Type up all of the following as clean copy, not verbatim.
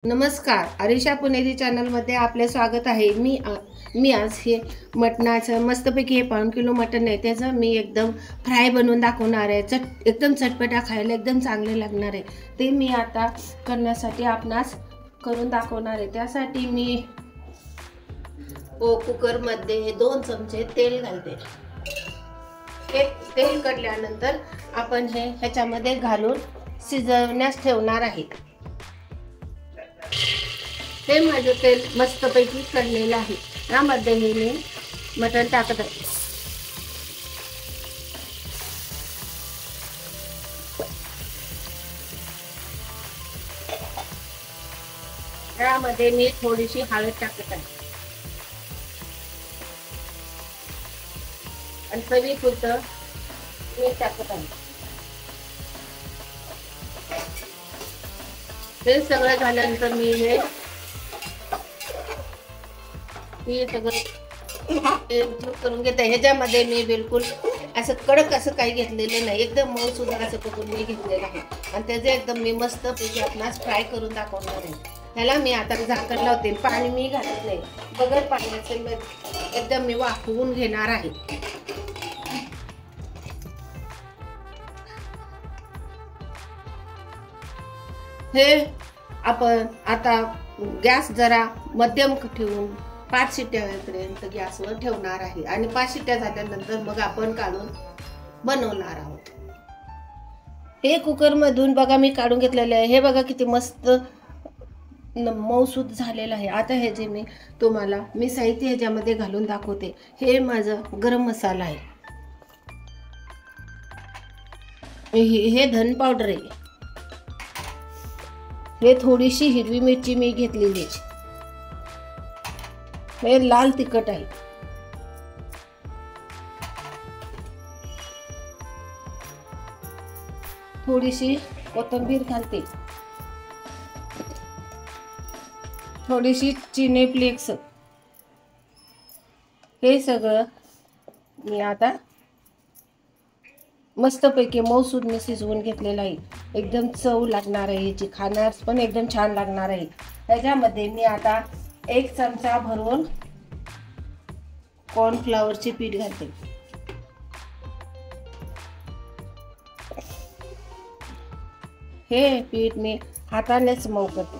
नमस्कार, आरिशा पुणेरी चॅनलमध्ये आपले स्वागत आहे। मी आज हे मटणाचं मस्तपैकी हे 1.5 किलो मटण आहे, त्याचं मी एकदम फ्राय बनवून दाखवणार आहे। एकदम चटपटा, खायला एकदम चांगले लागणार आहे। ते मी आता करण्यासाठी आपणास करून दाखवणार आहे। त्यासाठी मी कुकरमध्ये 2 चमचे तेल घालते। हे तेल कडल्यानंतर आपण ह्याच्यामध्ये घालून शिजवण्यास ठेवणार आहे। हे माझं तेल मस्तपैकी कडलेलं आहे। यामध्ये हे मी मटण टाकत आहे। यामध्ये मी थोडीशी हळद टाकत आहे आणि चवीपुरतं मीठ टाकत आहे। हे सगळं झाल्यानंतर मी हे सगळं करून घेते। ह्याच्यामध्ये मी बिलकुल असं कडक असं काही घेतलेलं नाही, एकदम मऊसूद असं करून मी घेतलेलं आहे आणि त्याचे एकदम मी मस्त पैकी आपणास फ्राय करून दाखवणार आहे। ह्याला मी आता झाकण लावते, पाणी मी घालत नाही, बगैर पाण्याचे एकदम मी वाफवून घेणार आहे। हे आपण आता गॅस जरा मध्यम ठेवून 5 शिट्ट्यापर्यंत गॅसवर ठेवणार आहे आणि 5 शिट्ट्या झाल्यानंतर मग आपण काढून बनवणार आहोत। हे कुकर मधून बघा मी काढून घेतलेले आहे। हे बघा किती मस्त मऊसूद झालेलं आहे। आता हे जे मी तुम्हाला साहित्य ह्याच्यामध्ये घालून दाखवते। हे माझं गरम मसाला आहे, हे धन पावडर आहे, हे थोडीशी हिरवी मिरची मी घेतलेली आहे, हे लाल तिखट आहे, थोडीशी कोथिंबीर घालते, थोडीशी चिली फ्लेक्स। हे सगळं मी आता मस्तपैकी मऊसूद मी शिजवून घेतलेलं आहे। एकदम चव लागणार आहे, याची खाण्यास पण एकदम छान लागणार आहे। त्याच्यामध्ये मी आता 1 चमचा भरून कॉर्नफ्लॉवरचे पीठ घालते। हे पीठ मी हातानेच मऊ करते।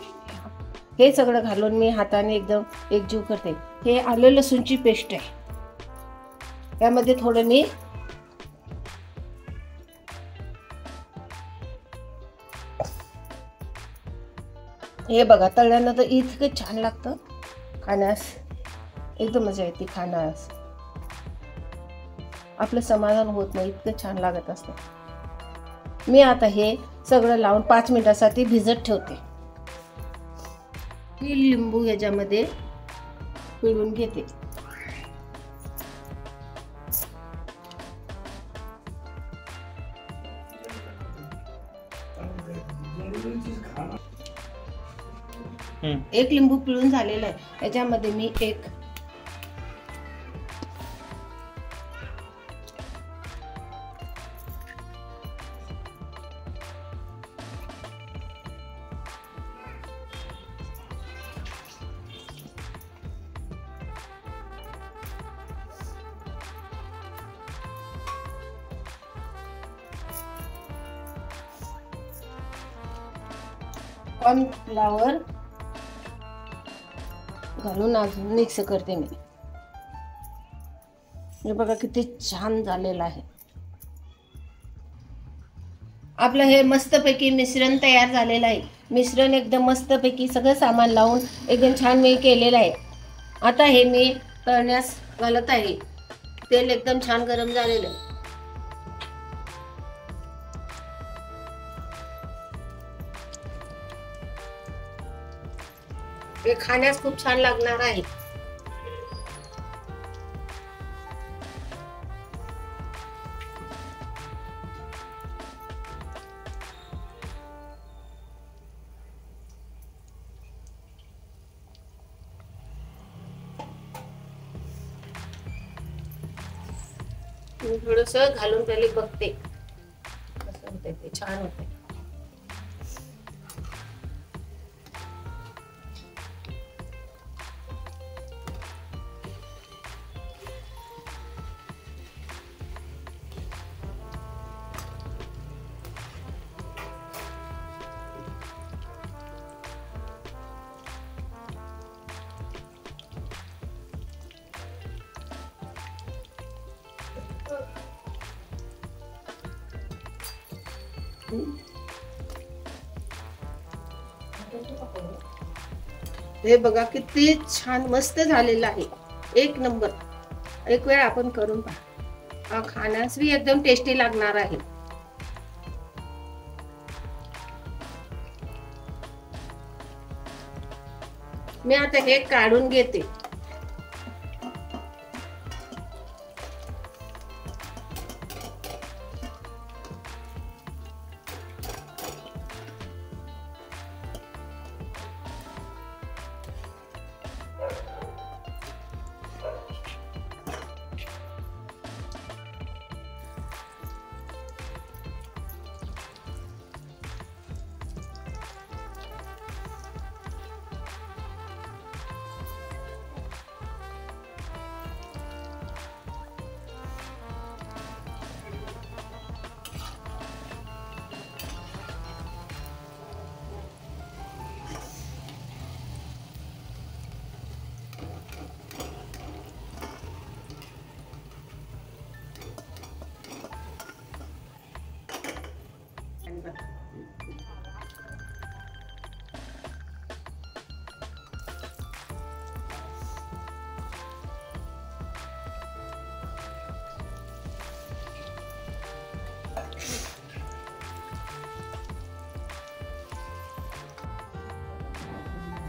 हे सगळं घालून मी हाताने एकदम एकजीव करते। हे आलं लसूणची पेस्ट आहे, यामध्ये थोडं मी हे बघा तळल्यानंतर इतकं छान लागतं खाण्यास, एकदम मजा येते खाण्यास, आपलं समाधान होत नाही, इतकं छान लागत असतं। मी आता हे सगळं लावून 5 मिनिटासाठी भिजत ठेवते। ही लिंबू ह्याच्यामध्ये पिळून घेते। एक लिंबू पिळून झालेला आहे, याच्यामध्ये मी एक कॉर्नफ्लॉवर घालून अजून मिक्स करते मी। हे बघा किती छान झालेलं आहे। आपलं हे मस्तपैकी मिश्रण तयार झालेलं आहे। मिश्रण एकदम मस्तपैकी सगळं सामान लावून एकदम छान मी केलेलं आहे। आता हे मी तळण्यास घालत आहे। तेल एकदम छान गरम झालेलं आहे। हे खाण्यास खूप छान लागणार आहे। मी थोडंसं घालून पहिले बघते कसं होतंय, ते छान होतंय। हे बघा किती छान मस्त झालेलं आहे, एक नंबर. एक वेळ आपण करून पहा, खाण्यास भी एकदम टेस्टी लागणार आहे. मी आता हे काढून घेते.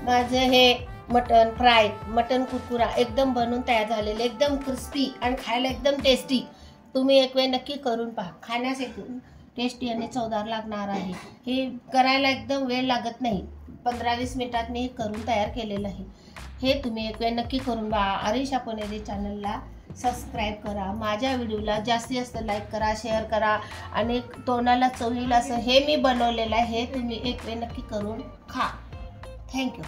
माझं हे मटन फ्राय, मटन कुरकुरा एकदम बनवून तयार झालेले, एकदम क्रिस्पी आणि खायला एकदम टेस्टी. तुम्ही एक वेळ नक्की करून पहा. खाण्यास एकदम टेस्टी आणि चवदार लागणार आहे. हे करायला एकदम वेळ लागत नाही. 15-20 मिनिटात मी करून तयार केलेलं आहे. हे तुम्ही एक वेळ नक्की करून पहा. अरिशा पुणेरी चॅनलला सबस्क्राईब करा. माझ्या व्हिडिओला जास्तीत जास्त लाईक करा, शेअर करा आणि तोंडाला चव येईल असं हे मी बनवलेलं आहे. हे तुम्ही एक वेळ नक्की करून खा. थँक्यू.